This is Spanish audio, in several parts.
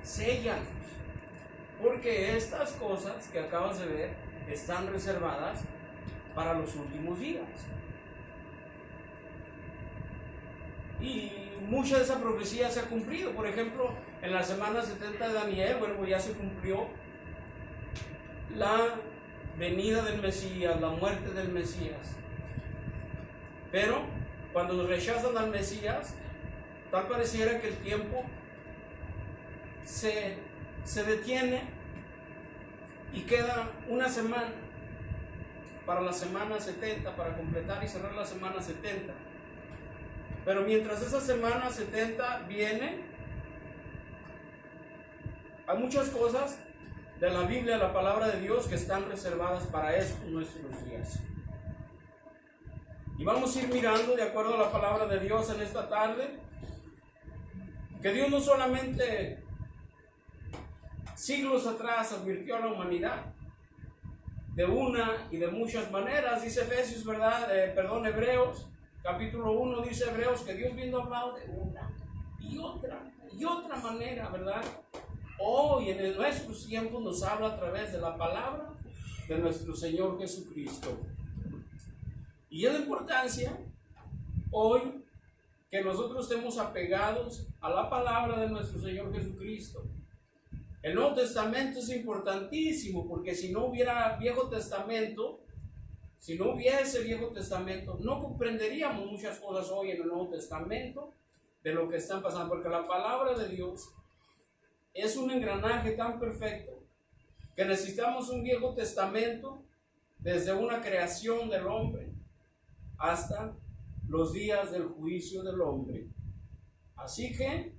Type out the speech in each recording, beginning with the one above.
séllalos, porque estas cosas que acabas de ver están reservadas para los últimos días. Y mucha de esa profecía se ha cumplido. Por ejemplo, en la semana 70 de Daniel, bueno, ya se cumplió la venida del Mesías, la muerte del Mesías. Pero cuando rechazan al Mesías, tal pareciera que el tiempo se detiene y queda una semana para la semana 70, para completar y cerrar la semana 70. Pero mientras esa semana 70 viene, hay muchas cosas de la Biblia, la palabra de Dios, que están reservadas para estos nuestros días. Y vamos a ir mirando de acuerdo a la palabra de Dios en esta tarde, que Dios no solamente siglos atrás advirtió a la humanidad de una y de muchas maneras. Dice Efesios, Hebreos, capítulo 1, dice Hebreos, que Dios vino a hablar de una y otra manera, ¿verdad? Hoy en nuestros tiempos nos habla a través de la palabra de nuestro Señor Jesucristo. Y es la importancia hoy que nosotros estemos apegados a la palabra de nuestro Señor Jesucristo. El Nuevo Testamento es importantísimo, porque si no hubiera Viejo Testamento, si no hubiese Viejo Testamento, no comprenderíamos muchas cosas hoy en el Nuevo Testamento de lo que están pasando, porque la palabra de Dios es un engranaje tan perfecto que necesitamos un Viejo Testamento desde una creación del hombre hasta los días del juicio del hombre. Así que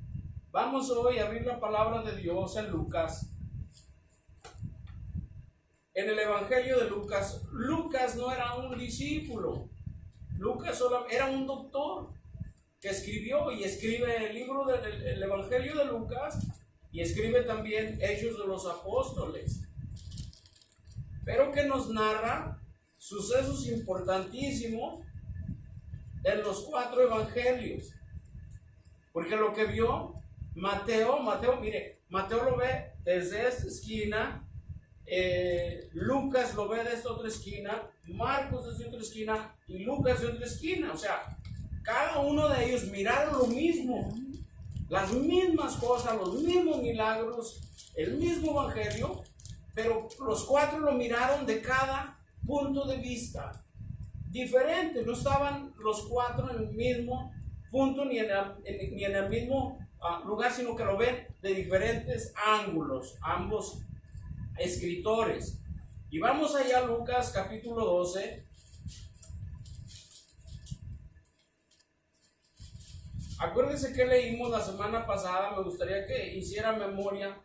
vamos hoy a abrir la palabra de Dios en Lucas. En el Evangelio de Lucas, Lucas no era un discípulo, Lucas solo era un doctor que escribió y escribe el libro del Evangelio de Lucas y escribe también Hechos de los Apóstoles, pero que nos narra sucesos importantísimos en los 4 evangelios, porque lo que vio Mateo lo ve desde esta esquina, Lucas lo ve de esta otra esquina, Marcos desde otra esquina y Lucas de otra esquina. O sea, cada uno de ellos miraron lo mismo, las mismas cosas, los mismos milagros, el mismo evangelio, pero los 4 lo miraron de cada punto de vista diferente. No estaban los 4 en el mismo punto ni en el mismo lugar, sino que lo ven de diferentes ángulos, ambos escritores. Y vamos allá a Lucas capítulo 12. Acuérdense que leímos la semana pasada. Me gustaría que hiciera memoria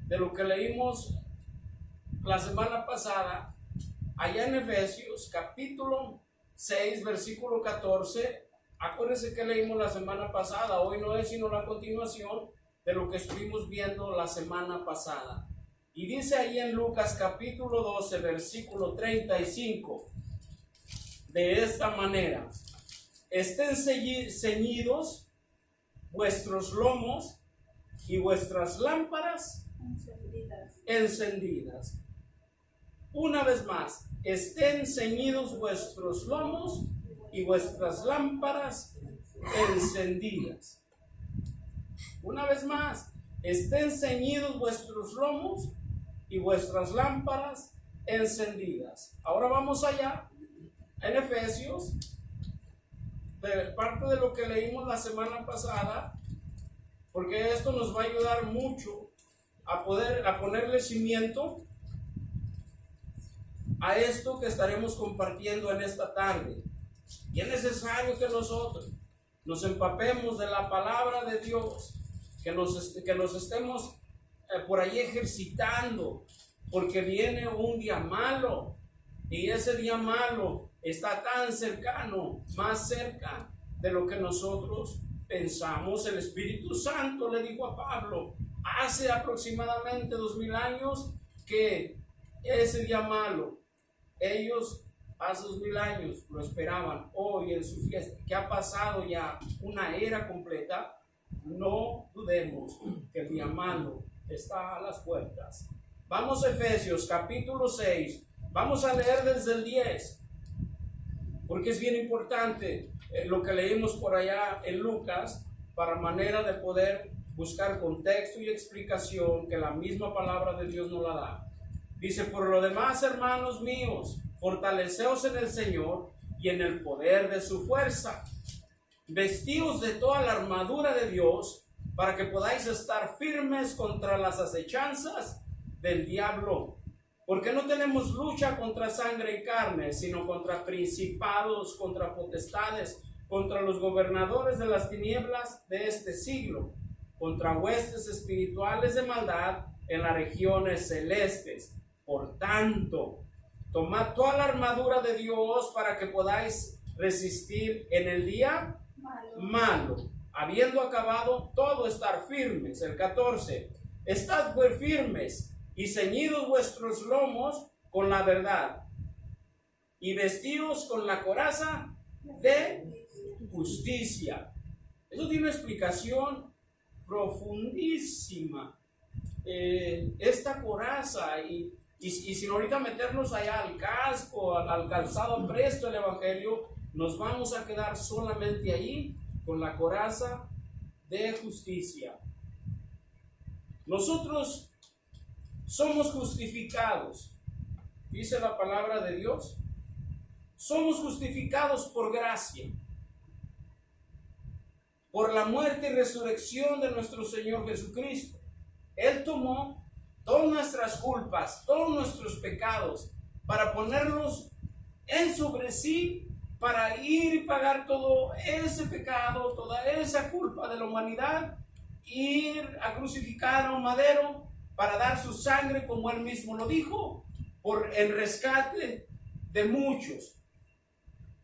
de lo que leímos la semana pasada allá en Efesios capítulo 6 versículo 14. Acuérdense que leímos la semana pasada. Hoy no es sino la continuación de lo que estuvimos viendo la semana pasada. Y dice ahí en Lucas capítulo 12 versículo 35 de esta manera: estén ceñidos vuestros lomos y vuestras lámparas encendidas. Una vez más, estén ceñidos vuestros lomos y vuestras lámparas encendidas. Una vez más, estén ceñidos vuestros lomos y vuestras lámparas encendidas. Ahora vamos allá en Efesios, de parte de lo que leímos la semana pasada, porque esto nos va a ayudar mucho a ponerle cimiento a esto que estaremos compartiendo en esta tarde. Y es necesario que nosotros nos empapemos de la palabra de Dios, que nos estemos por ahí ejercitando, porque viene un día malo, y ese día malo está tan cercano, más cerca de lo que nosotros pensamos. El Espíritu Santo le dijo a Pablo hace aproximadamente 2000 años que ese día malo, ellos hace 2000 años lo esperaban. Hoy en su fiesta, que ha pasado ya una era completa, no dudemos que el día malo está a las puertas. Vamos a Efesios capítulo 6. Vamos a leer desde el 10. Porque es bien importante lo que leímos por allá en Lucas, para manera de poder buscar contexto y explicación que la misma palabra de Dios nos la da. Dice: por lo demás, hermanos míos, fortaleceos en el Señor y en el poder de su fuerza. Vestíos de toda la armadura de Dios, para que podáis estar firmes contra las acechanzas del diablo. Porque no tenemos lucha contra sangre y carne, sino contra principados, contra potestades, contra los gobernadores de las tinieblas de este siglo, contra huestes espirituales de maldad en las regiones celestes. Por tanto, tomad toda la armadura de Dios para que podáis resistir en el día malo, habiendo acabado todo, estar firmes. El 14, estad pues firmes y ceñidos vuestros lomos con la verdad, y vestidos con la coraza de justicia. Eso tiene una explicación profundísima. Esta coraza, y sin ahorita meternos allá al casco, al calzado presto del evangelio, nos vamos a quedar solamente ahí con la coraza de justicia. Nosotros somos justificados, dice la palabra de Dios. Somos justificados por gracia, por la muerte y resurrección de nuestro Señor Jesucristo. Él tomó todas nuestras culpas, todos nuestros pecados, para ponerlos en sobre sí, para ir y pagar todo ese pecado, toda esa culpa de la humanidad, ir a crucificar a un madero para dar su sangre, como Él mismo lo dijo, por el rescate de muchos.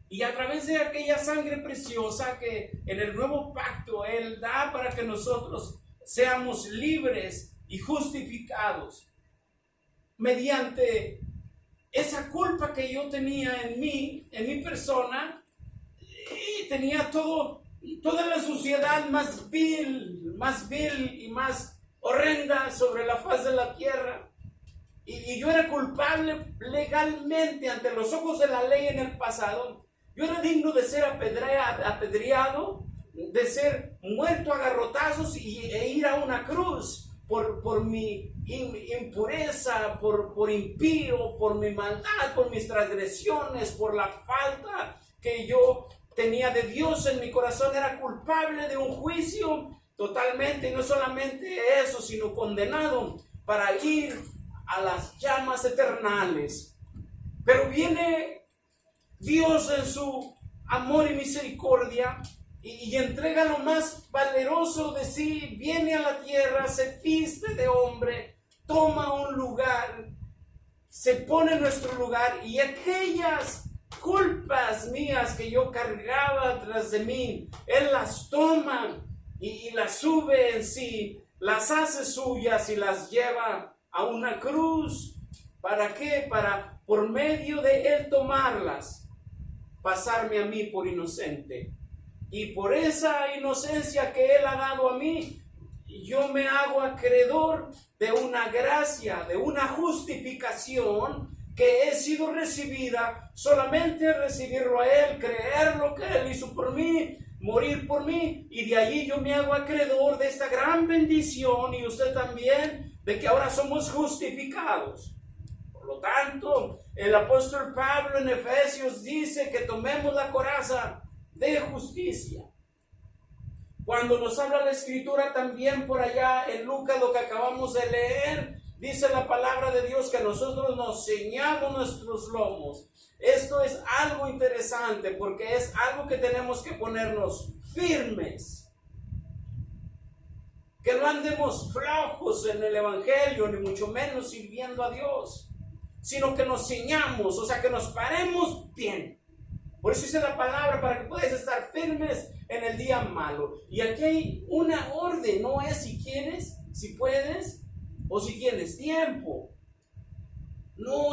Y a través de aquella sangre preciosa que en el nuevo pacto Él da para que nosotros seamos libres y justificados, mediante esa culpa que yo tenía en mi persona, y tenía toda la suciedad más vil y más horrenda sobre la faz de la tierra. Y yo era culpable legalmente ante los ojos de la ley en el pasado. Yo era digno de ser apedreado, de ser muerto a garrotazos e ir a una cruz por mi impureza, por impío, por mi maldad, por mis transgresiones, por la falta que yo tenía de Dios en mi corazón. Era culpable de un juicio totalmente, y no solamente eso, sino condenado para ir a las llamas eternales. Pero viene Dios en su amor y misericordia y entrega lo más valeroso de sí. Viene a la tierra, se viste de hombre, toma un lugar, se pone en nuestro lugar, y aquellas culpas mías que yo cargaba tras de mí, Él las toma y las sube en sí, las hace suyas y las lleva a una cruz. ¿Para qué? Para, por medio de Él tomarlas, pasarme a mí por inocente. Y por esa inocencia que Él ha dado a mí, yo me hago acreedor de una gracia, de una justificación que he sido recibida solamente recibirlo a Él, creer lo que Él hizo por mí, morir por mí, y de allí yo me hago acreedor de esta gran bendición, y usted también, de que ahora somos justificados. Por lo tanto, el apóstol Pablo en Efesios dice que tomemos la coraza de justicia. Cuando nos habla la Escritura también por allá en Lucas, lo que acabamos de leer, dice la palabra de Dios que nosotros nos ceñamos nuestros lomos. Esto es algo interesante, porque es algo que tenemos que ponernos firmes. Que no andemos flojos en el evangelio, ni mucho menos sirviendo a Dios, sino que nos ceñamos, o sea, que nos paremos bien. Por eso dice la palabra, para que puedas estar firmes en el día malo. Y aquí hay una orden, no es si quieres, si puedes o si tienes tiempo. No,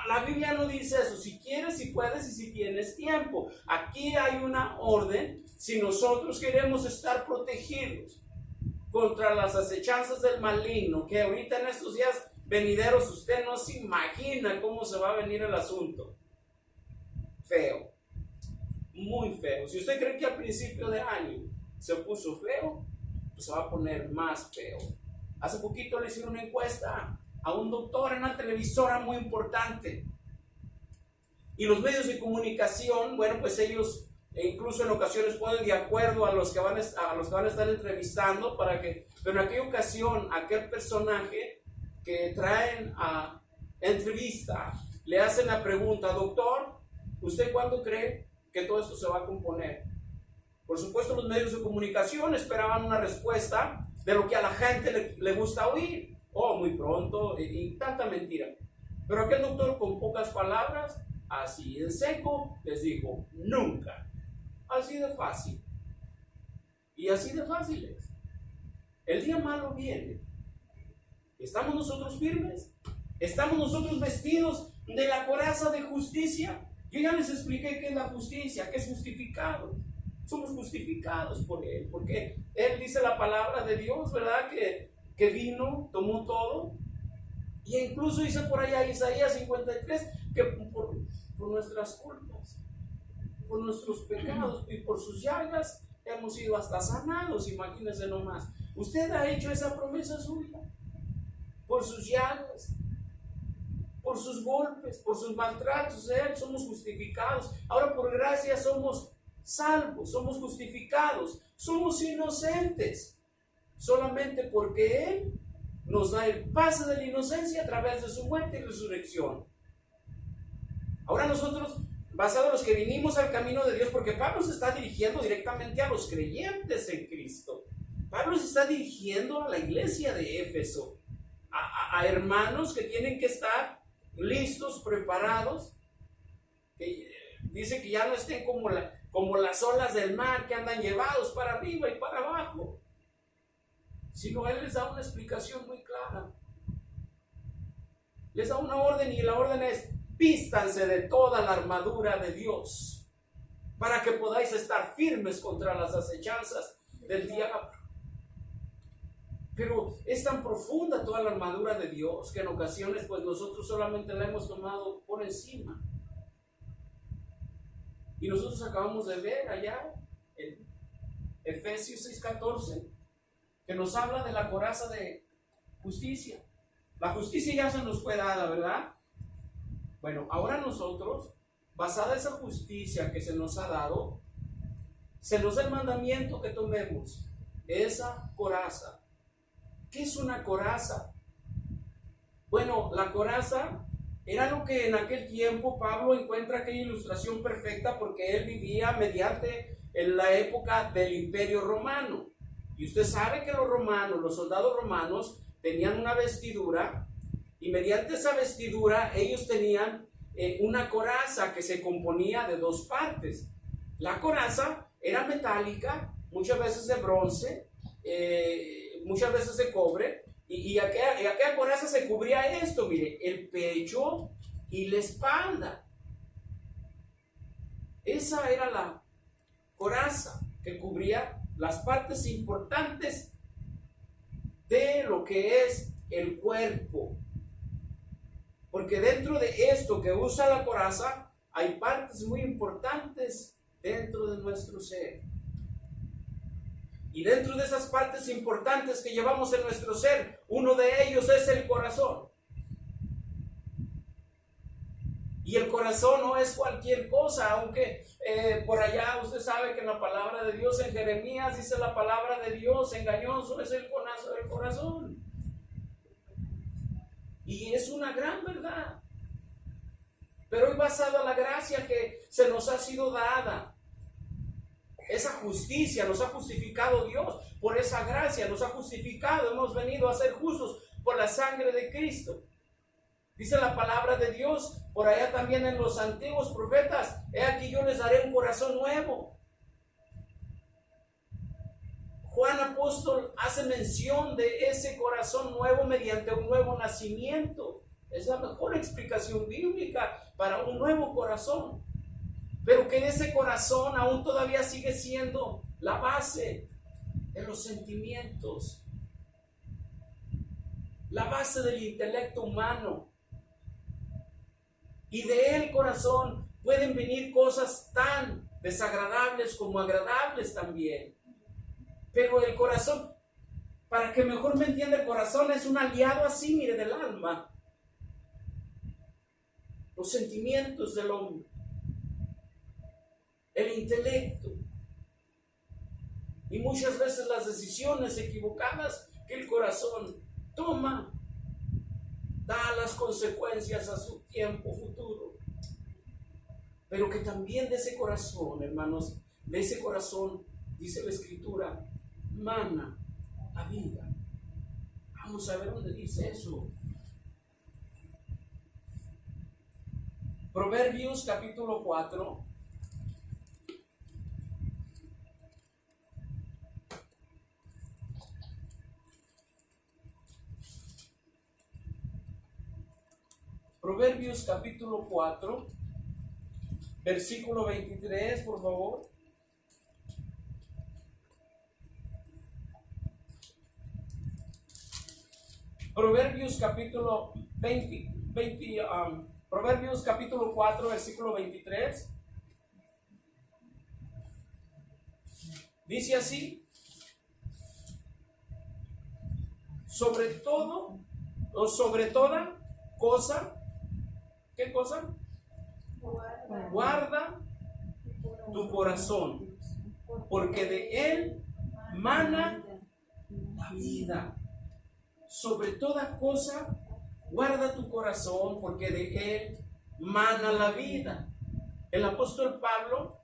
la Biblia no dice eso, si quieres, si puedes y si tienes tiempo. Aquí hay una orden si nosotros queremos estar protegidos. contra las acechanzas del maligno, que ahorita en estos días venideros usted no se imagina cómo se va a venir el asunto. Feo, muy feo. Si usted cree que al principio de año se puso feo, pues se va a poner más feo. Hace poquito le hicieron una encuesta a un doctor en una televisora muy importante. Y los medios de comunicación, bueno, pues ellos incluso en ocasiones ponen de acuerdo a los que van a estar entrevistando pero en aquella ocasión, aquel personaje que traen a entrevista, le hacen la pregunta: doctor, ¿usted cuándo cree que todo esto se va a componer? Por supuesto, los medios de comunicación esperaban una respuesta de lo que a la gente le gusta oír. Oh, muy pronto, y tanta mentira. Pero aquel doctor, con pocas palabras, así en seco, les dijo: nunca. Así de fácil. Y así de fácil es. El día malo viene. ¿Estamos nosotros firmes? ¿Estamos nosotros vestidos de la coraza de justicia? Yo ya les expliqué qué es la justicia, qué es justificado. Somos justificados por Él, porque Él dice la palabra de Dios, ¿verdad? Que vino, tomó todo. Y incluso dice por allá Isaías 53 que por nuestras culpas, por nuestros pecados y por sus llagas hemos sido hasta sanados. Imagínense nomás. Usted ha hecho esa promesa suya. Por sus llagas, por sus golpes, por sus maltratos, somos justificados. Ahora por gracia somos salvos, somos justificados, somos inocentes, solamente porque Él nos da el pase de la inocencia a través de su muerte y resurrección. Ahora nosotros, basados en los que vinimos al camino de Dios, porque Pablo se está dirigiendo directamente a los creyentes en Cristo. Pablo se está dirigiendo a la iglesia de Éfeso, a hermanos que tienen que estar listos, preparados, que dice que ya no estén como las olas del mar que andan llevados para arriba y para abajo, sino Él les da una explicación muy clara. Les da una orden, y la orden es: vístanse de toda la armadura de Dios para que podáis estar firmes contra las acechanzas del diablo. Pero es tan profunda toda la armadura de Dios que en ocasiones pues nosotros solamente la hemos tomado por encima. Y nosotros acabamos de ver allá en Efesios 6:14 que nos habla de la coraza de justicia. La justicia ya se nos fue dada, ¿verdad? Bueno, ahora nosotros, basada en esa justicia que se nos ha dado, se nos da el mandamiento que tomemos esa coraza. ¿Qué es una coraza? Bueno, la coraza era lo que en aquel tiempo Pablo encuentra aquella ilustración perfecta, porque él vivía en la época del Imperio Romano. Y usted sabe que los soldados romanos, tenían una vestidura, y mediante esa vestidura ellos tenían una coraza que se componía de dos partes. La coraza era metálica, muchas veces de bronce, muchas veces de cobre, y aquella coraza se cubría esto, mire, el pecho y la espalda. Esa era la coraza que cubría las partes importantes de lo que es el cuerpo. Porque dentro de esto que usa la coraza hay partes muy importantes dentro de nuestro ser. Y dentro de esas partes importantes que llevamos en nuestro ser, uno de ellos es el corazón. Y el corazón no es cualquier cosa, aunque por allá usted sabe que en la palabra de Dios, en Jeremías, dice la palabra de Dios: engañoso es el corazón. Y es una gran verdad. Pero hoy, basado en la gracia que se nos ha sido dada, esa justicia nos ha justificado Dios. Por esa gracia nos ha justificado. Hemos venido a ser justos por la sangre de Cristo. Dice la palabra de Dios por allá también en los antiguos profetas: he aquí yo les daré un corazón nuevo. Juan apóstol hace mención de ese corazón nuevo mediante un nuevo nacimiento. Es la mejor explicación bíblica para un nuevo corazón. Pero que ese corazón aún todavía sigue siendo la base. de los sentimientos, la base del intelecto humano. Y de el corazón pueden venir cosas tan desagradables como agradables también. Pero el corazón, para que mejor me entienda, el corazón es un aliado así, mire, del alma. Los sentimientos del hombre, el intelecto, y muchas veces las decisiones equivocadas que el corazón toma, da las consecuencias a su tiempo futuro. Pero que también de ese corazón, hermanos, de ese corazón, dice la Escritura, mana la vida. Vamos a ver dónde dice eso. Proverbios capítulo 4. Proverbios capítulo 4, versículo 23, por favor. Proverbios capítulo 20, Proverbios capítulo 4, versículo 23. Dice así: sobre todo o sobre toda cosa, ¿qué cosa? Guarda tu corazón, porque de él mana la vida. Sobre toda cosa, guarda tu corazón, porque de él mana la vida. El apóstol Pablo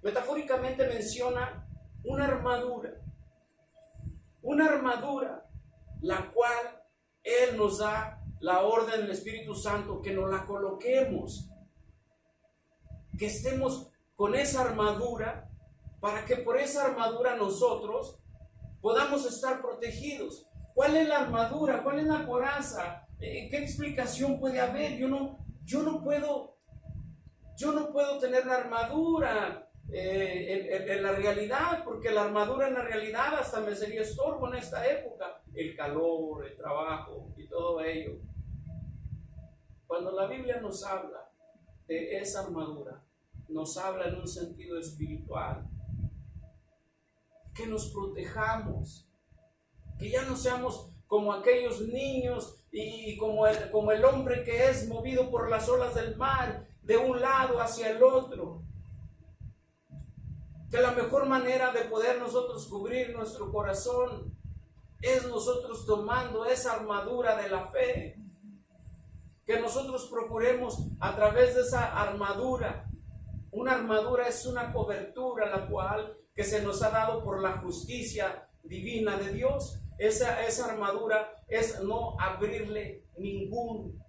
metafóricamente menciona una armadura, la cual él nos da la orden del Espíritu Santo, que nos la coloquemos, que estemos con esa armadura, para que por esa armadura nosotros podamos estar protegidos. ¿Cuál es la armadura? ¿Cuál es la coraza? ¿Qué explicación puede haber? Yo no puedo tener la armadura en la realidad, porque la armadura en la realidad hasta me sería estorbo en esta época. El calor, el trabajo y todo ello. Cuando la Biblia nos habla de esa armadura, nos habla en un sentido espiritual. Que nos protejamos, que ya no seamos como aquellos niños y como el hombre que es movido por las olas del mar de un lado hacia el otro. Que la mejor manera de poder nosotros cubrir nuestro corazón es nosotros tomando esa armadura de la fe. Que nosotros procuremos a través de esa armadura. Una armadura es una cobertura la cual que se nos ha dado por la justicia divina de Dios. Esa armadura es no abrirle ningún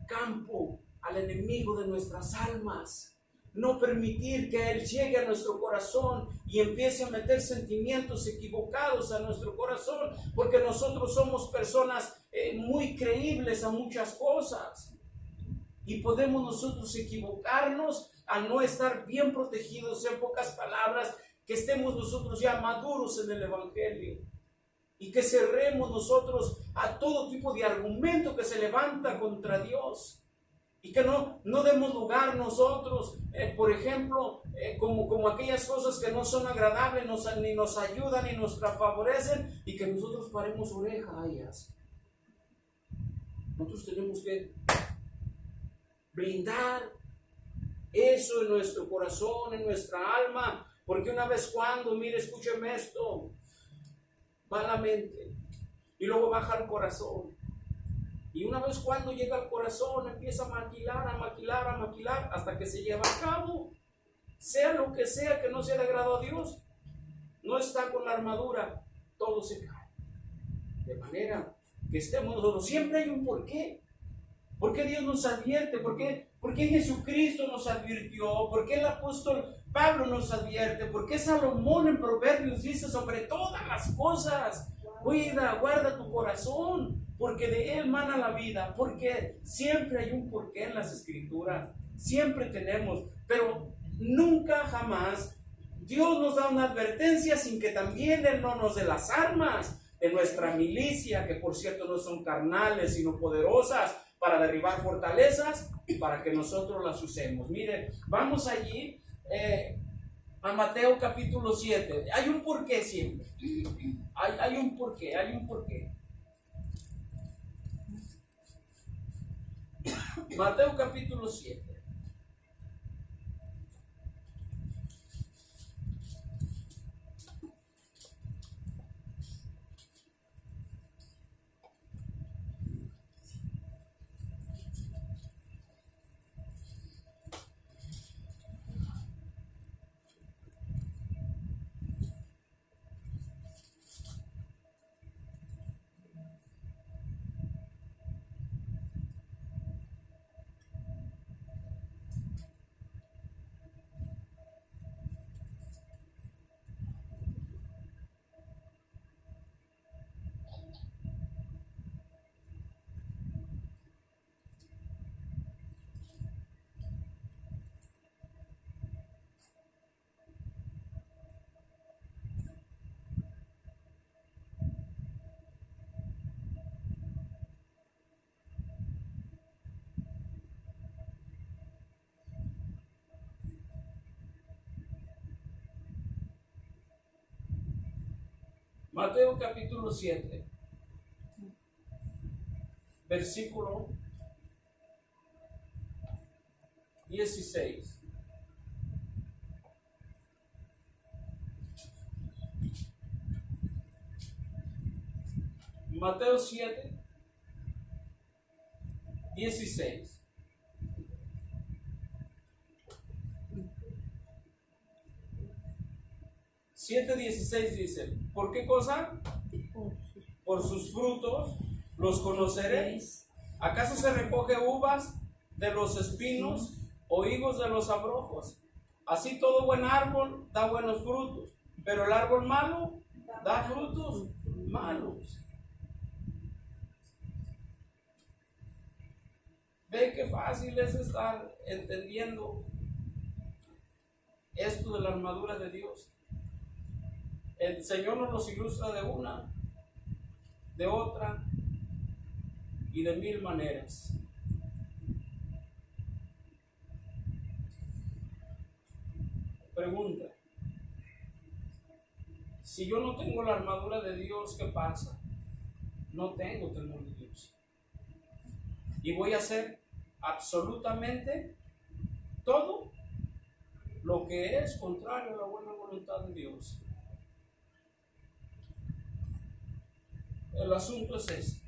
campo al enemigo de nuestras almas. No permitir que él llegue a nuestro corazón y empiece a meter sentimientos equivocados a nuestro corazón, porque nosotros somos personas muy creíbles a muchas cosas. Y podemos nosotros equivocarnos al no estar bien protegidos. En pocas palabras, que estemos nosotros ya maduros en el Evangelio y que cerremos nosotros a todo tipo de argumento que se levanta contra Dios, y que no demos lugar nosotros, por ejemplo, como aquellas cosas que no son agradables, ni nos ayudan ni nos favorecen, y que nosotros paremos oreja a ellas. Nosotros tenemos que blindar eso en nuestro corazón, en nuestra alma, porque una vez cuando, mire, escúcheme esto, va la mente y luego baja al corazón, y una vez cuando llega al corazón empieza a maquilar hasta que se lleva a cabo. Sea lo que sea que no sea de agrado a Dios, no está con la armadura, todo se cae. De manera que estemos nosotros, siempre hay un porqué. ¿Por qué Dios nos advierte? ¿Por qué Jesucristo nos advirtió? ¿Por qué el apóstol Pablo nos advierte? ¿Por qué Salomón en Proverbios dice sobre todas las cosas? Guarda tu corazón, porque de él mana la vida. Porque siempre hay un porqué en las Escrituras. Siempre tenemos, pero nunca jamás Dios nos da una advertencia sin que también Él no nos dé las armas de nuestra milicia, que por cierto no son carnales, sino poderosas para derribar fortalezas y para que nosotros las usemos. Mire, vamos allí a Mateo capítulo 7. Hay un porqué siempre. Hay un porqué, hay un porqué. Mateo capítulo 7. Mateo capítulo 7, versículo 16. Mateo 7, 16. Siete 16 dice, ¿por qué cosa? Por sus frutos los conoceréis. ¿Acaso se recoge uvas de los espinos o higos de los abrojos? Así todo buen árbol da buenos frutos, pero el árbol malo da frutos malos. Ve qué fácil es estar entendiendo esto de la armadura de Dios. El Señor nos los ilustra de una, de otra y de mil maneras. Pregunta: si yo no tengo la armadura de Dios, ¿qué pasa? No tengo temor de Dios. Y voy a hacer absolutamente todo lo que es contrario a la buena voluntad de Dios. El asunto es este.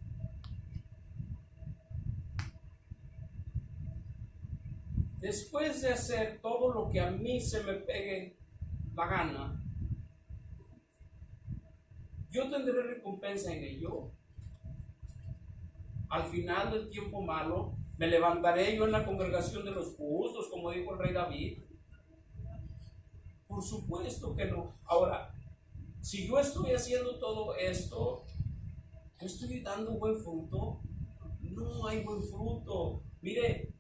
Después de hacer todo lo que a mí se me pegue la gana, yo tendré recompensa en ello. Al final del tiempo malo, me levantaré yo en la congregación de los justos, como dijo el rey David. Por supuesto que no. Ahora, si yo estoy haciendo todo esto, ¿yo estoy dando buen fruto? No hay buen fruto. Mire,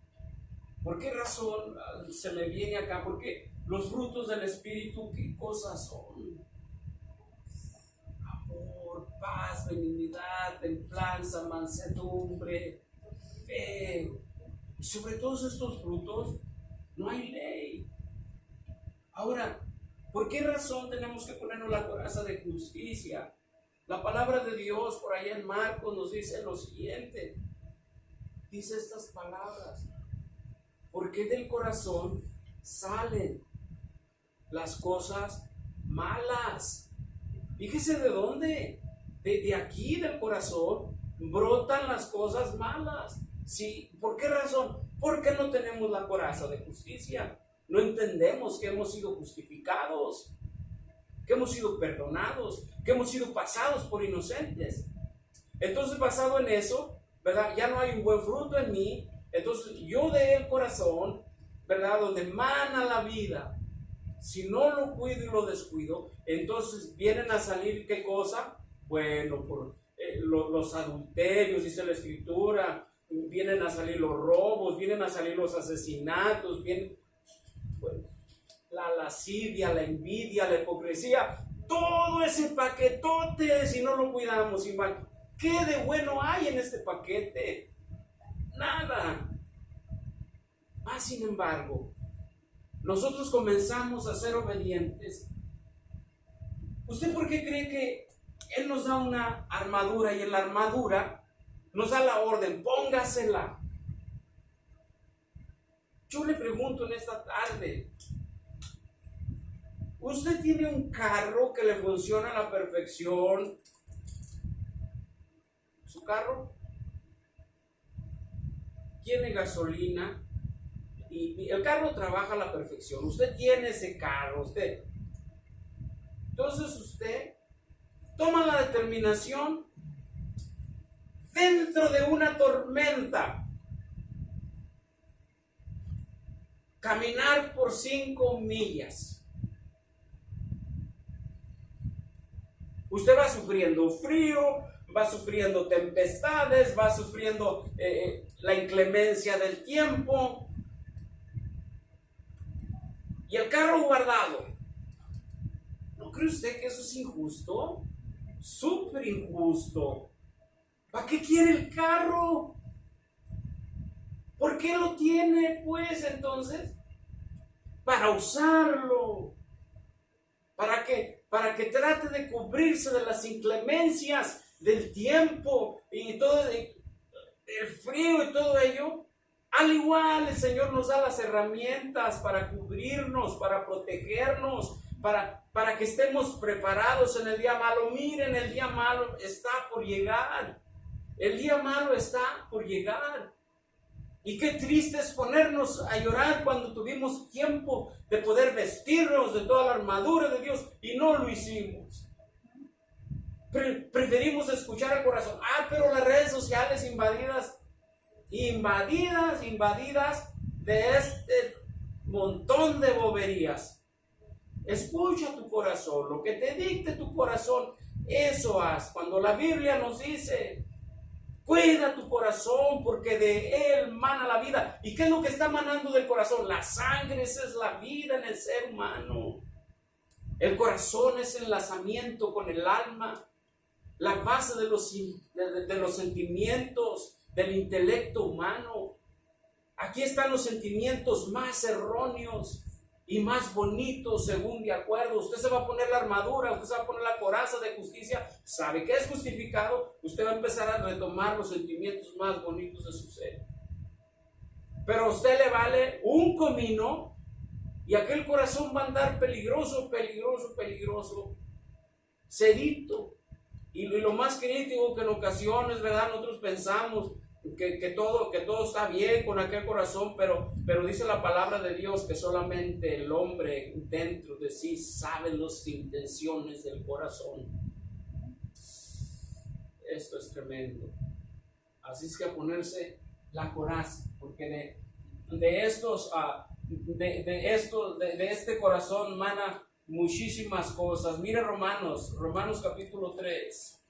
¿por qué razón se me viene acá? Porque los frutos del Espíritu, ¿qué cosas son? Amor, paz, benignidad, templanza, mansedumbre, fe. Y sobre todos estos frutos no hay ley. Ahora, ¿por qué razón tenemos que ponernos la coraza de justicia? La palabra de Dios por allá en Marcos nos dice lo siguiente. Dice estas palabras: porque del corazón salen las cosas malas. Fíjese de dónde. De aquí, del corazón, brotan las cosas malas. Sí, ¿por qué razón? Porque no tenemos la coraza de justicia. No entendemos que hemos sido justificados, que hemos sido perdonados, que hemos sido pasados por inocentes. Entonces, basado en eso, ¿verdad? Ya no hay un buen fruto en mí. Entonces, yo del corazón, ¿verdad? Donde mana la vida, si no lo cuido y lo descuido, entonces vienen a salir, ¿qué cosa? Bueno, por los adulterios, dice la Escritura, vienen a salir los robos, vienen a salir los asesinatos, bueno, la lascivia, la envidia, la hipocresía, todo ese paquetote, si no lo cuidamos, ¿qué de bueno hay en este paquete? Nada. Más sin embargo, nosotros comenzamos a ser obedientes. ¿Usted por qué cree que Él nos da una armadura y en la armadura nos da la orden, póngasela? Yo le pregunto en esta tarde, ¿usted tiene un carro que le funciona a la perfección? ¿Su carro? Tiene gasolina y el carro trabaja a la perfección. Usted tiene ese carro, Entonces usted toma la determinación dentro de una tormenta. Caminar por 5 millas. Usted va sufriendo frío, va sufriendo tempestades, va sufriendo la inclemencia del tiempo. Y el carro guardado. ¿No cree usted que eso es injusto? Súper injusto. ¿Para qué quiere el carro? ¿Por qué lo tiene, pues, entonces? Para usarlo. ¿Para qué? Para que trate de cubrirse de las inclemencias del tiempo y todo el frío y todo ello. Al igual, el Señor nos da las herramientas para cubrirnos, para protegernos, para que estemos preparados en el día malo. Miren, el día malo está por llegar. El día malo está por llegar. Y qué triste es ponernos a llorar cuando tuvimos tiempo de poder vestirnos de toda la armadura de Dios y no lo hicimos. Preferimos escuchar al corazón. Pero las redes sociales invadidas de este montón de boberías. Escucha tu corazón, lo que te dicte tu corazón, eso haz. Cuando la Biblia nos dice, cuida tu corazón porque de él mana la vida. ¿Y qué es lo que está manando del corazón? La sangre, esa es la vida en el ser humano. El corazón es el enlazamiento con el alma, la base de los sentimientos, del intelecto humano. Aquí están los sentimientos más erróneos y más bonitos según de acuerdo. Usted se va a poner la armadura, usted se va a poner la coraza de justicia, sabe que es justificado, usted va a empezar a retomar los sentimientos más bonitos de su ser. Pero a usted le vale un comino y aquel corazón va a andar peligroso, sedito. Y lo más crítico que en ocasiones, ¿verdad? Nosotros pensamos que todo está bien con aquel corazón, pero dice la palabra de Dios que solamente el hombre dentro de sí sabe las intenciones del corazón. Esto es tremendo. Así es que a ponerse la coraza, porque de este corazón mana muchísimas cosas. Mire Romanos capítulo 3.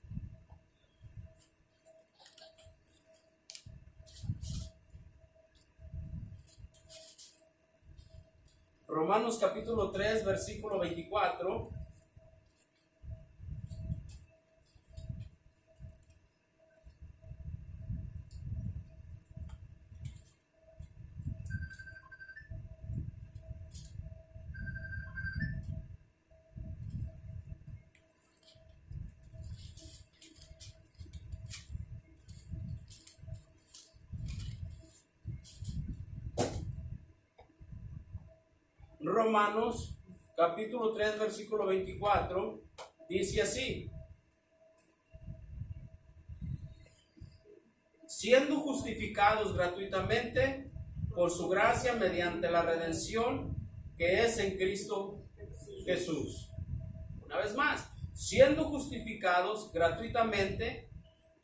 Romanos capítulo 3, versículo 24. Romanos capítulo 3 versículo 24 dice así: siendo justificados gratuitamente por su gracia mediante la redención que es en Cristo Jesús. Una vez más, siendo justificados gratuitamente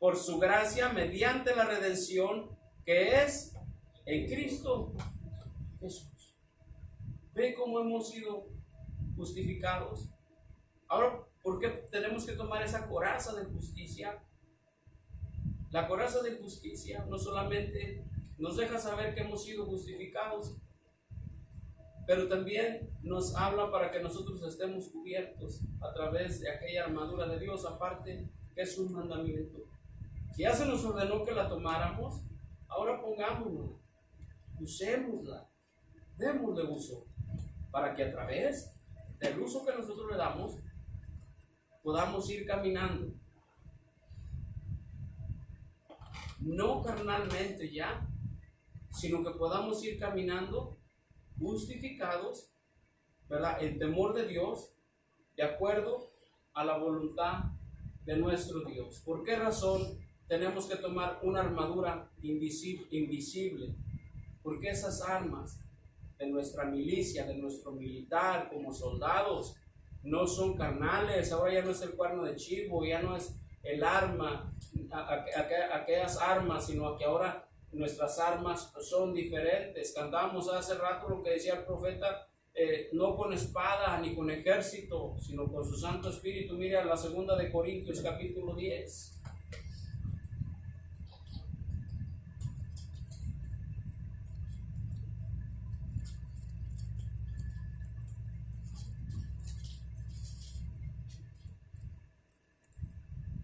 por su gracia mediante la redención que es en Cristo Jesús. ¿Ve cómo hemos sido justificados? Ahora, ¿por qué tenemos que tomar esa coraza de justicia? La coraza de justicia no solamente nos deja saber que hemos sido justificados, pero también nos habla para que nosotros estemos cubiertos a través de aquella armadura de Dios, aparte que es un mandamiento. Que ya se nos ordenó que la tomáramos, ahora pongámonos, usémosla, démosle uso, para que a través del uso que nosotros le damos, podamos ir caminando. No carnalmente ya, sino que podamos ir caminando justificados, ¿verdad?, en temor de Dios, de acuerdo a la voluntad de nuestro Dios. ¿Por qué razón tenemos que tomar una armadura invisible? Porque esas armas de nuestra milicia, de nuestro militar, como soldados, no son carnales. Ahora ya no es el cuerno de chivo, ya no es el arma, aquellas armas, sino que ahora nuestras armas son diferentes. Cantábamos hace rato lo que decía el profeta, no con espada ni con ejército, sino con su Santo Espíritu. Mira la 2 de Corintios capítulo 10.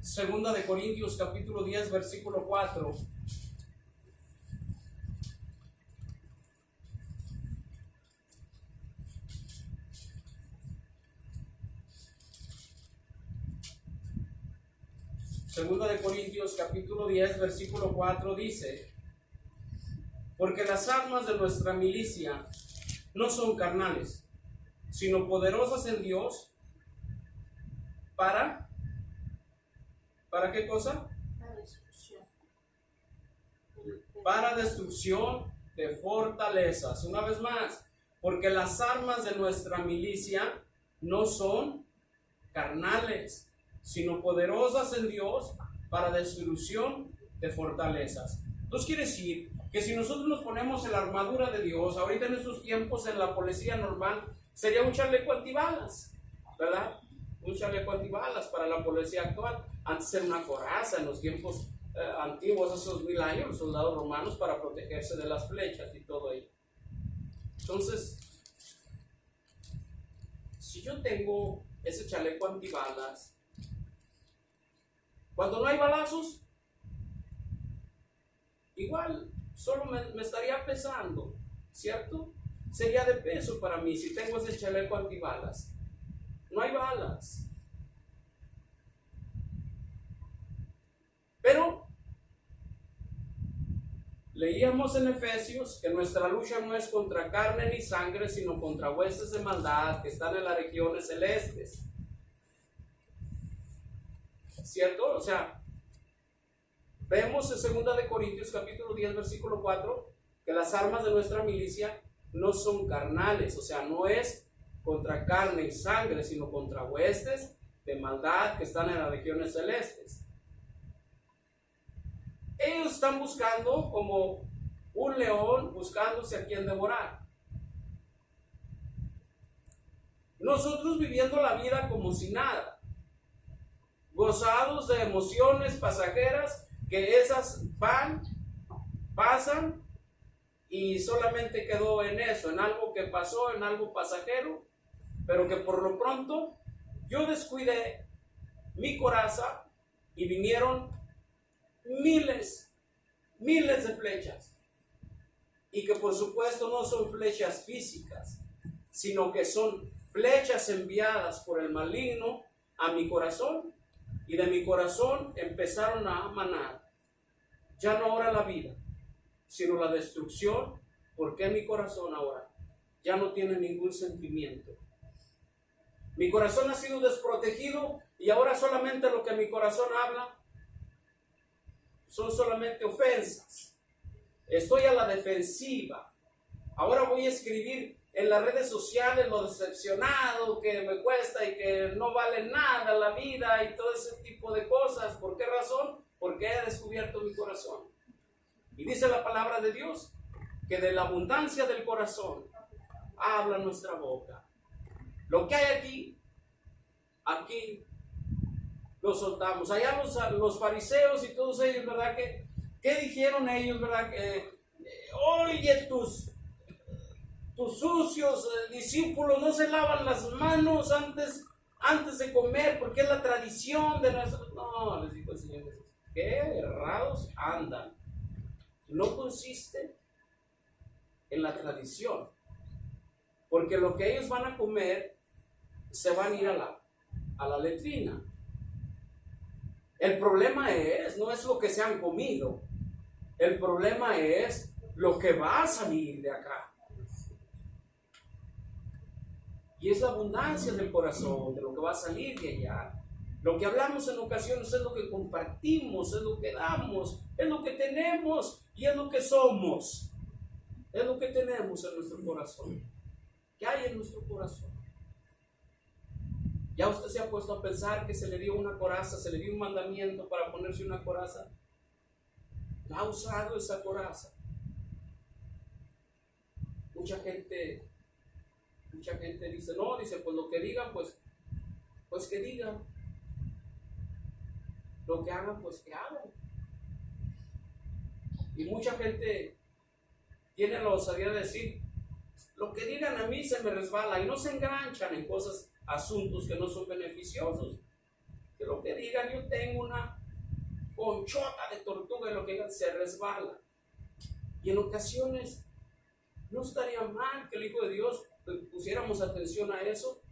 Segunda de Corintios capítulo 10 versículo 4. Segunda de Corintios capítulo 10 versículo 4 dice: porque las armas de nuestra milicia no son carnales, sino poderosas en Dios ¿para qué cosa? Para destrucción de fortalezas. Una vez más, porque las armas de nuestra milicia no son carnales, sino poderosas en Dios para destrucción de fortalezas. Entonces quiere decir que si nosotros nos ponemos en la armadura de Dios, ahorita en estos tiempos en la policía normal sería un chaleco antibalas, ¿verdad? Un chaleco antibalas para la policía actual. Antes era una coraza en los tiempos antiguos, hace 2000 años, los soldados romanos, para protegerse de las flechas y todo ello. Entonces, si yo tengo ese chaleco antibalas, cuando no hay balazos, igual solo me estaría pesando, ¿cierto? Sería de peso para mí si tengo ese chaleco antibalas. No hay balas. Pero leíamos en Efesios que nuestra lucha no es contra carne ni sangre, sino contra huestes de maldad que están en las regiones celestes. ¿Cierto? O sea, vemos en 2 de Corintios capítulo 10 versículo 4 que las armas de nuestra milicia no son carnales, o sea, no es contra carne y sangre, sino contra huestes de maldad que están en las regiones celestes. Ellos están buscando como un león buscándose a quien devorar. Nosotros viviendo la vida como si nada, gozados de emociones pasajeras, que esas pasan y solamente quedó en eso, en algo que pasó, en algo pasajero, pero que por lo pronto yo descuidé mi coraza y vinieron miles de flechas, y que por supuesto no son flechas físicas, sino que son flechas enviadas por el maligno a mi corazón, y de mi corazón empezaron a manar ya no ahora la vida, sino la destrucción, porque mi corazón ahora ya no tiene ningún sentimiento. Mi corazón ha sido desprotegido y ahora solamente lo que mi corazón habla son solamente ofensas. Estoy a la defensiva. Ahora voy a escribir en las redes sociales lo decepcionado que me cuesta y que no vale nada la vida y todo ese tipo de cosas. ¿Por qué razón? Porque he descubierto mi corazón. Y dice la palabra de Dios que de la abundancia del corazón habla nuestra boca. Lo que hay aquí lo soltamos. Allá los fariseos y todos ellos, ¿verdad? ¿Qué dijeron ellos, verdad? Oye, tus tus sucios discípulos no se lavan las manos antes de comer, porque es la tradición de nosotros. No, les dijo el Señor Jesús, qué errados andan. No consiste en la tradición, porque lo que ellos van a comer se van a ir a la letrina. El problema no es lo que se han comido, el problema es lo que va a salir de acá. Y es la abundancia del corazón, de lo que va a salir de allá. Lo que hablamos en ocasiones es lo que compartimos, es lo que damos, es lo que tenemos y es lo que somos. Es lo que tenemos en nuestro corazón. ¿Qué hay en nuestro corazón? ¿Ya usted se ha puesto a pensar que se le dio una coraza, se le dio un mandamiento para ponerse una coraza? ¿La ha usado esa coraza? Mucha gente dice, no, dice, pues lo que digan, pues que digan. Lo que hagan, pues que hagan. Y mucha gente tiene la osadía de decir, lo que digan a mí se me resbala, y no se enganchan en cosas, asuntos que no son beneficiosos. Que lo que digan, yo tengo una conchota de tortuga, y lo que digan se resbala. Y en ocasiones no estaría mal que el Hijo de Dios pusiéramos atención a eso,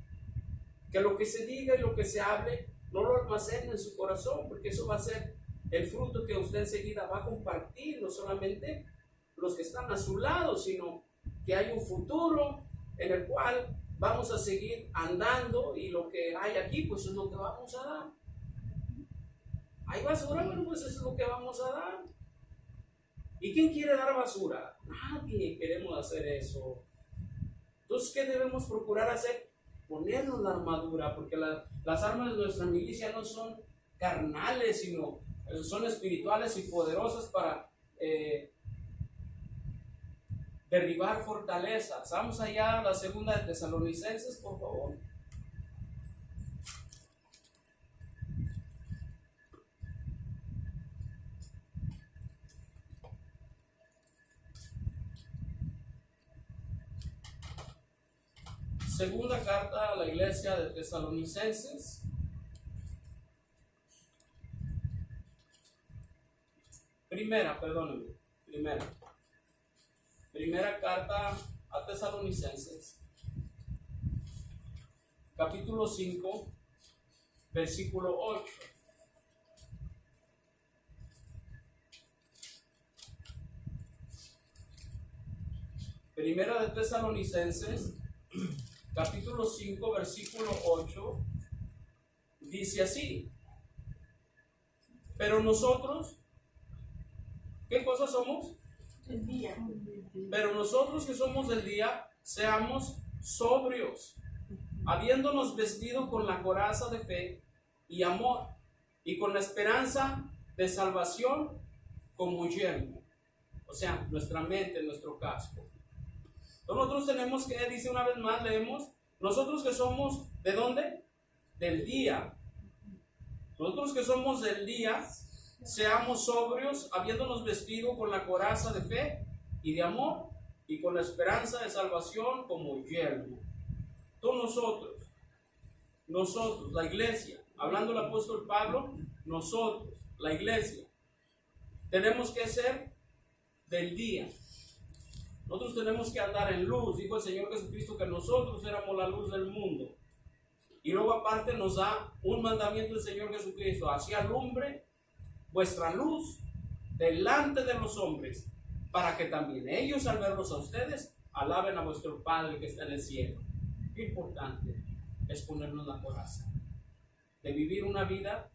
que lo que se diga y lo que se hable no lo almacene en su corazón, porque eso va a ser el fruto que usted enseguida va a compartir, no solamente los que están a su lado, sino que hay un futuro en el cual vamos a seguir andando, y lo que hay aquí pues es lo que vamos a dar. ¿Hay basura? Bueno, pues eso es lo que vamos a dar. ¿Y quién quiere dar basura? Nadie queremos hacer eso. Entonces, ¿qué debemos procurar hacer? Ponernos la armadura, porque las armas de nuestra milicia no son carnales, sino son espirituales y poderosas para derribar fortalezas. Vamos allá a la segunda de Tesalonicenses, por favor. Segunda carta a la iglesia de Tesalonicenses. Primera carta a Tesalonicenses, capítulo 5, versículo 8. Primera de Tesalonicenses, capítulo 5, versículo 8, dice así: pero nosotros, ¿qué cosa somos? El día. Pero nosotros que somos del día, seamos sobrios, habiéndonos vestido con la coraza de fe y amor, y con la esperanza de salvación como yelmo. O sea, nuestra mente, nuestro casco. Nosotros tenemos que, dice una vez más, leemos, nosotros que somos, ¿de dónde? Del día. Nosotros que somos del día, seamos sobrios, habiéndonos vestido con la coraza de fe y de amor, y con la esperanza de salvación como yelmo. Todos nosotros, la iglesia, hablando el apóstol Pablo, nosotros, la iglesia, tenemos que ser del día. Nosotros tenemos que andar en luz. Dijo el Señor Jesucristo que nosotros éramos la luz del mundo. Y luego aparte nos da un mandamiento del Señor Jesucristo: así alumbre vuestra luz delante de los hombres, para que también ellos, al verlos a ustedes, alaben a vuestro Padre que está en el cielo. Qué importante es ponernos la coraza, de vivir una vida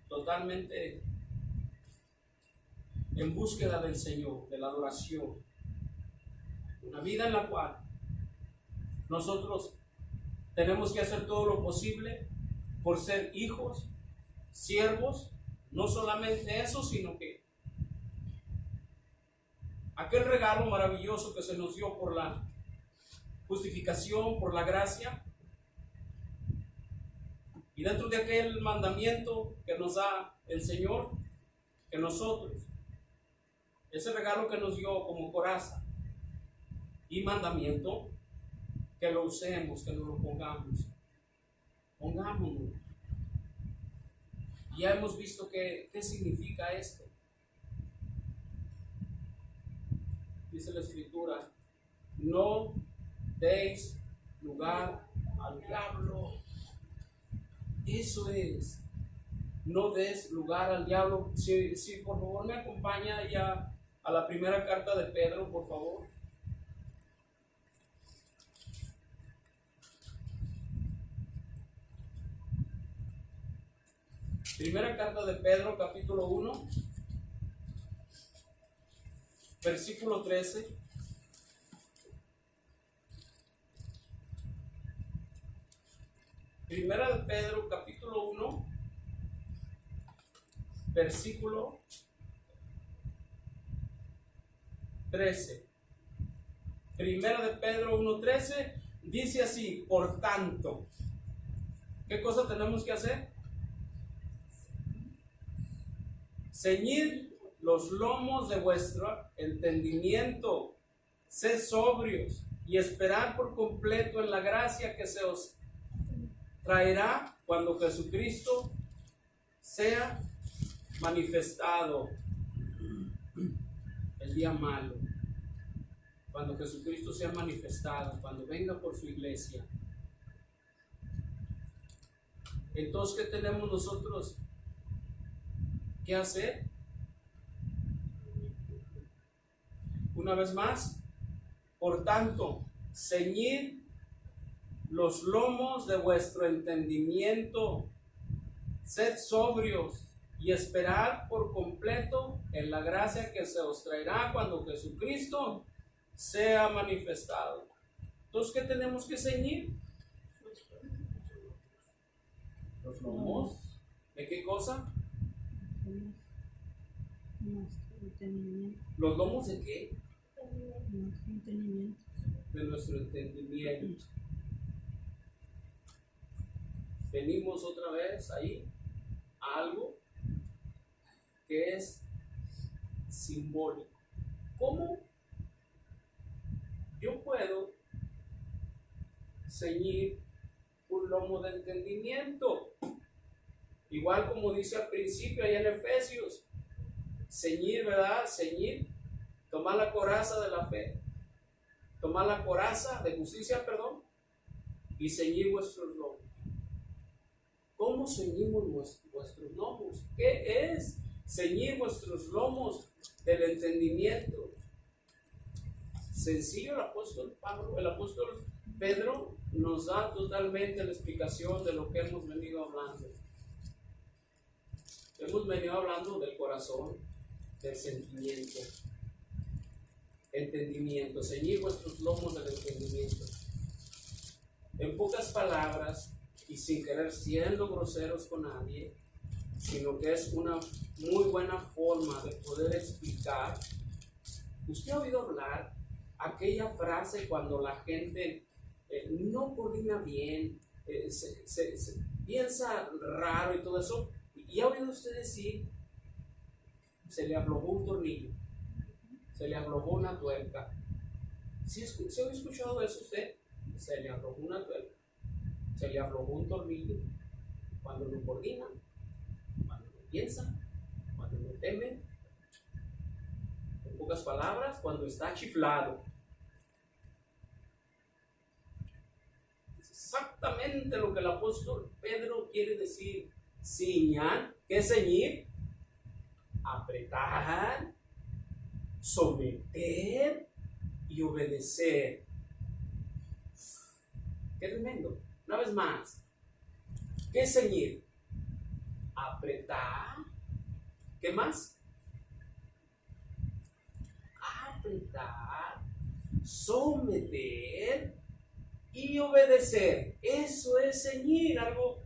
totalmente en búsqueda del Señor, de la adoración. Una vida en la cual nosotros tenemos que hacer todo lo posible por ser hijos, siervos. No solamente eso, sino que aquel regalo maravilloso que se nos dio por la justificación, por la gracia, y dentro de aquel mandamiento que nos da el Señor, que nosotros, ese regalo que nos dio como coraza, y mandamiento, que lo usemos, que nos lo pongamos. Pongámonos. Ya hemos visto qué significa esto. Dice la Escritura, no deis lugar al diablo. Eso es. No des lugar al diablo. Si por favor me acompaña ya a la primera carta de Pedro, por favor. Primera carta de Pedro, capítulo 1, versículo 13. Primera de Pedro, capítulo 1, versículo 13. Primera de Pedro 1:13 dice así: por tanto, ¿qué cosa tenemos que hacer? Ceñid los lomos de vuestro entendimiento, sed sobrios y esperad por completo en la gracia que se os traerá cuando Jesucristo sea manifestado. El día malo, cuando Jesucristo sea manifestado, cuando venga por su iglesia. Entonces, ¿qué tenemos nosotros que hacer? Una vez más, por tanto, ceñid los lomos de vuestro entendimiento, sed sobrios y esperad por completo en la gracia que se os traerá cuando Jesucristo sea manifestado. Entonces, ¿qué tenemos que ceñir? Los lomos. ¿De qué cosa? ¿Los lomos de qué? De nuestro entendimiento. Venimos otra vez ahí a algo que es simbólico. ¿Cómo yo puedo ceñir un lomo de entendimiento? Igual como dice al principio allá en Efesios, ceñir, ¿verdad? Ceñir, tomar la coraza de la fe, tomar la coraza de justicia, perdón, y ceñir vuestros lomos. ¿Cómo ceñimos vuestros lomos? ¿Qué es ceñir vuestros lomos del entendimiento? Sencillo, el apóstol Pedro nos da totalmente la explicación de lo que hemos venido hablando. Hemos venido hablando del corazón, del sentimiento, entendimiento, ceñir vuestros lomos del entendimiento. En pocas palabras, y sin querer siendo groseros con nadie, sino que es una muy buena forma de poder explicar. ¿Usted ha oído hablar aquella frase cuando la gente no coordina bien, se piensa raro y todo eso? ¿Y ha oído usted decir, se le aflojó un tornillo, se le aflojó una tuerca? ¿Sí ha escuchado eso usted? Se le aflojó una tuerca, se le aflojó un tornillo. Cuando no coordina, cuando no piensa, cuando no teme. En pocas palabras, cuando está chiflado. Es exactamente lo que el apóstol Pedro quiere decir. Ciñar, ¿qué es ceñir? Apretar, someter y obedecer. Qué tremendo. Una vez más, ¿qué es ceñir? Apretar. ¿Qué más? Apretar, someter y obedecer. Eso es ceñir, algo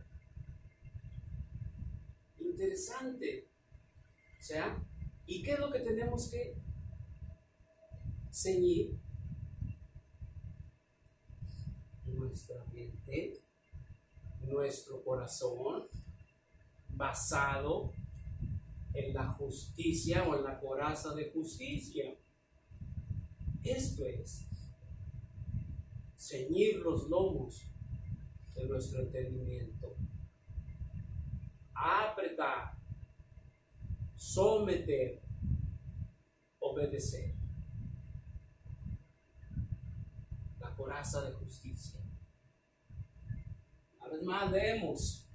interesante. O sea, ¿y qué es lo que tenemos que ceñir? Nuestra mente, nuestro corazón, basado en la justicia o en la coraza de justicia. Esto es. ceñir los lomos de nuestro entendimiento, apretar, someter, obedecer. La coraza de justicia. Una vez más leemos: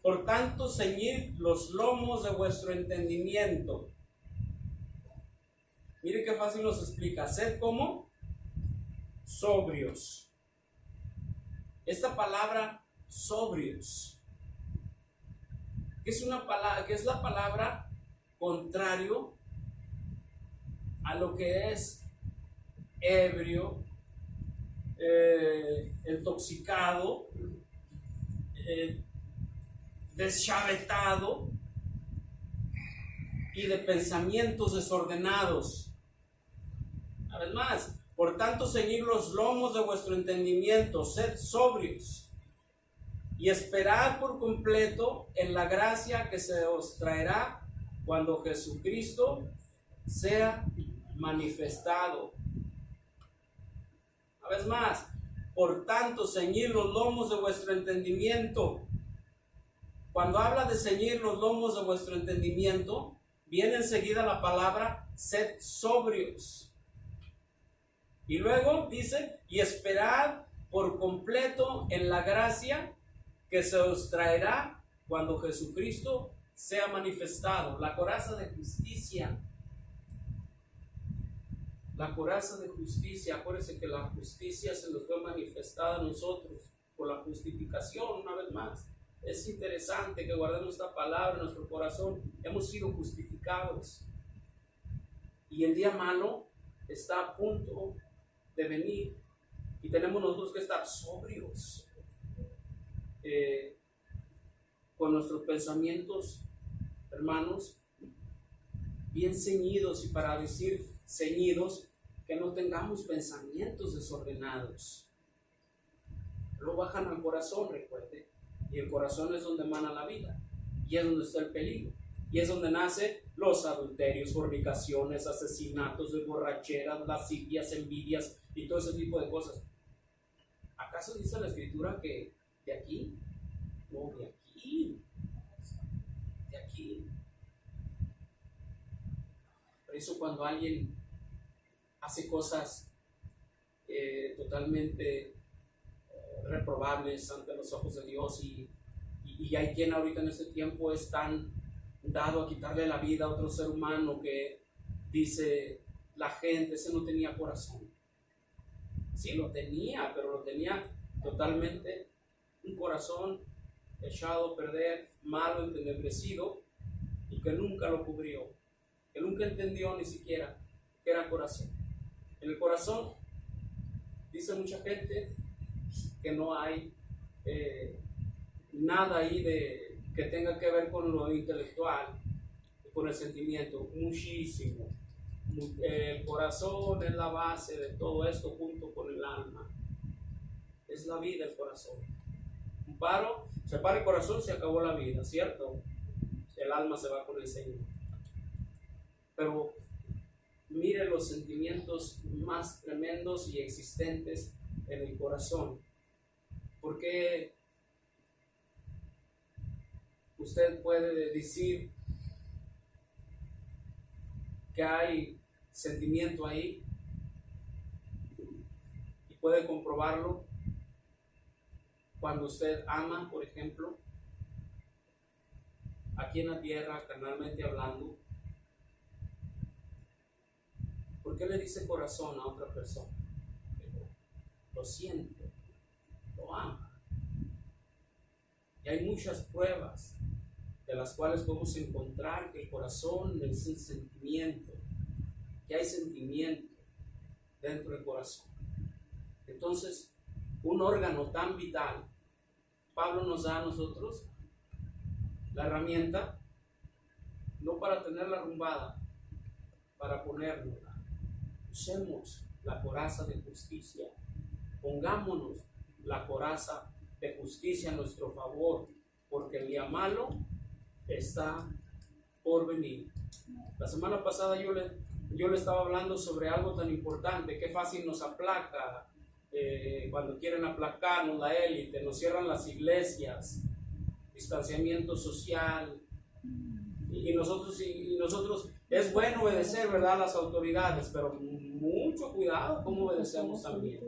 por tanto, ceñid los lomos de vuestro entendimiento. Mire qué fácil nos explica. Sed como sobrios. Esta palabra sobrios, que es una palabra, que es la palabra contrario a lo que es ebrio, intoxicado, deschavetado y de pensamientos desordenados. Una vez más, por tanto, ceñid los lomos de vuestro entendimiento, sed sobrios y esperad por completo en la gracia que se os traerá cuando Jesucristo sea manifestado. Una vez más, por tanto, ceñid los lomos de vuestro entendimiento. Cuando habla de ceñir los lomos de vuestro entendimiento, viene enseguida la palabra sed sobrios. Y luego dice, y esperad por completo en la gracia que se os traerá cuando Jesucristo sea manifestado. La coraza de justicia. La coraza de justicia. Acuérdense que la justicia se nos fue manifestada a nosotros por la justificación, una vez más. Es interesante que guardemos esta palabra en nuestro corazón. Hemos sido justificados. Y el día malo está a punto de venir. Y tenemos nosotros que estar sobrios. Con nuestros pensamientos, hermanos, bien ceñidos. Y para decir ceñidos, que no tengamos pensamientos desordenados. Lo bajan al corazón, recuerde. Y el corazón es donde emana la vida. Y es donde está el peligro. Y es donde nacen los adulterios, fornicaciones, asesinatos, borracheras, lascivias, envidias y todo ese tipo de cosas. ¿Acaso dice la Escritura que de aquí? No, de aquí. De aquí. Por eso cuando alguien hace cosas totalmente reprobables ante los ojos de Dios y hay quien ahorita en este tiempo es tan dado a quitarle la vida a otro ser humano que dice la gente, ese no tenía corazón. Sí lo tenía, pero lo tenía totalmente un corazón echado a perder, malo, entenebrecido, y que nunca lo cubrió, que nunca entendió ni siquiera que era corazón. En el corazón, dice mucha gente, que no hay nada ahí que tenga que ver con lo intelectual, con el sentimiento, muchísimo. El corazón es la base de todo esto junto con el alma. Es la vida el corazón. Se para el corazón, se acabó la vida, ¿cierto? El alma se va con el Señor. Pero mire los sentimientos más tremendos y existentes en el corazón. Porque usted puede decir que hay sentimiento ahí y puede comprobarlo cuando usted ama, por ejemplo, aquí en la tierra, carnalmente hablando. ¿Por qué le dice corazón a otra persona? Lo siente, lo ama. Y hay muchas pruebas de las cuales podemos encontrar que el corazón es el sentimiento, que hay sentimiento dentro del corazón. Entonces, un órgano tan vital, Pablo nos da a nosotros la herramienta, no para tenerla arrumbada, para ponerla. Usemos la coraza de justicia, pongámonos la coraza de justicia a nuestro favor, porque el día malo está por venir. La semana pasada yo le estaba hablando sobre algo tan importante, qué fácil nos aplaca cuando quieren aplacarnos la élite, nos cierran las iglesias, distanciamiento social, y nosotros es bueno obedecer, ¿verdad?, a las autoridades, pero mucho cuidado cómo obedecemos también,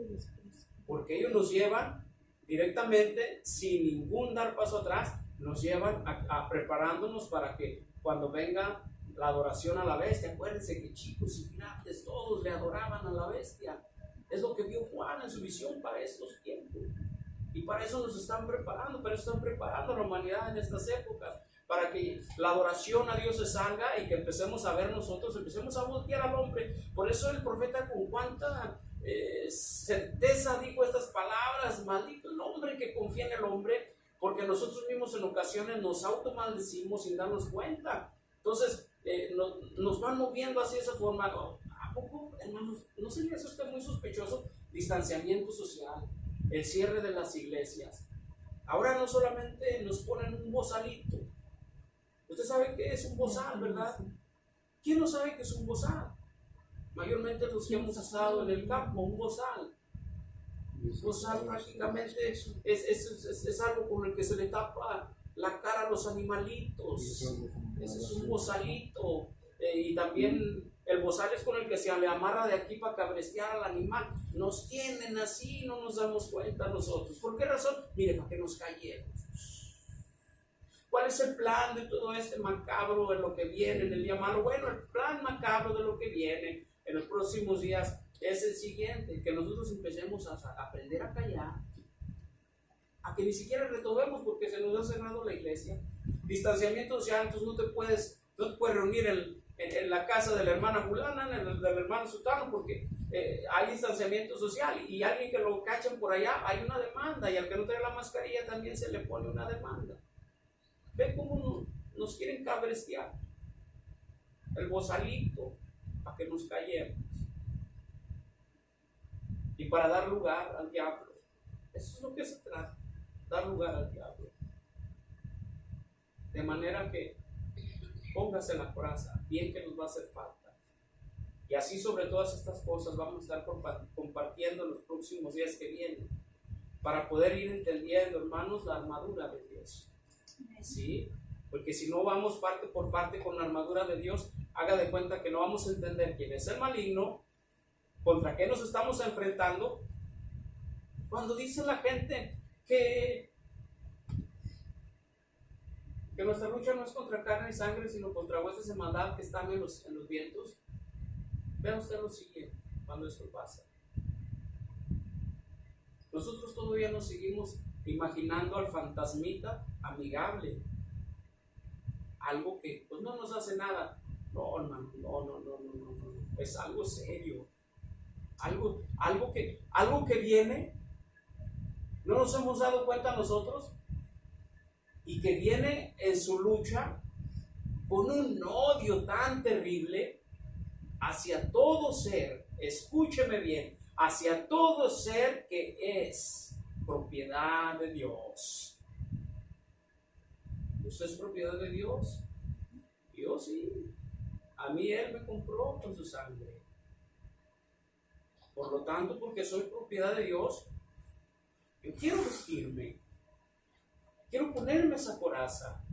porque ellos nos llevan directamente, sin ningún dar paso atrás, nos llevan a preparándonos para que cuando venga la adoración a la bestia, acuérdense que chicos y grandes todos le adoraban a la bestia. Es lo que vio Juan en su visión para estos tiempos. Y para eso nos están preparando, para eso están preparando a la humanidad en estas épocas, para que la adoración a Dios se salga y que empecemos a ver nosotros, empecemos a voltear al hombre. Por eso el profeta con cuánta certeza dijo estas palabras: maldito el hombre que confía en el hombre, porque nosotros mismos en ocasiones nos automaldecimos sin darnos cuenta. Entonces nos van moviendo así de esa forma. ¿A poco, hermanos, no sería eso usted muy sospechoso? Distanciamiento social, el cierre de las iglesias. Ahora no solamente nos ponen un bozalito. Usted sabe qué es un bozal, ¿verdad? ¿Quién no sabe qué es un bozal? Mayormente los que hemos estado en el campo, un bozal. Un bozal prácticamente es algo con el que se le tapa la cara a los animalitos. Ese es un bozalito. Y también el bozal es con el que se le amarra de aquí para cabrestear al animal. Nos tienen así, no nos damos cuenta nosotros. ¿Por qué razón? Mire, para que nos callemos. ¿Cuál es el plan de todo este macabro de lo que viene en el día malo? Bueno, el plan macabro de lo que viene en los próximos días es el siguiente: que nosotros empecemos a aprender a callar, a que ni siquiera retomemos porque se nos ha cerrado la iglesia. Distanciamiento social, entonces no te puedes reunir en la casa de la hermana fulana, del hermano sutano, porque hay distanciamiento social, y alguien que lo cachen por allá, hay una demanda, y al que no trae la mascarilla también se le pone una demanda. ¿Ven cómo nos quieren cabrestear? El bozalito, para que nos callemos y para dar lugar al diablo. Eso es lo que se trata, dar lugar al diablo. De manera que póngase en la coraza, bien que nos va a hacer falta. Y así sobre todas estas cosas vamos a estar compartiendo en los próximos días que vienen, para poder ir entendiendo, hermanos, la armadura de Dios. ¿Sí? Porque si no vamos parte por parte con la armadura de Dios, haga de cuenta que no vamos a entender quién es el maligno, contra qué nos estamos enfrentando. Cuando dice la gente que nuestra lucha no es contra carne y sangre, sino contra huestes de maldad que están en los vientos, vea usted lo siguiente cuando esto pasa. Nosotros todavía nos seguimos imaginando al fantasmita amigable, algo que pues no nos hace nada. No, hermano, no, es algo serio, algo que viene, no nos hemos dado cuenta nosotros, y que viene en su lucha con un odio tan terrible hacia todo ser, escúcheme bien, hacia todo ser que es propiedad de Dios. ¿Usted es propiedad de Dios? Yo sí. A mí Él me compró con su sangre. Por lo tanto, porque soy propiedad de Dios, yo quiero vestirme, quiero ponerme esa coraza,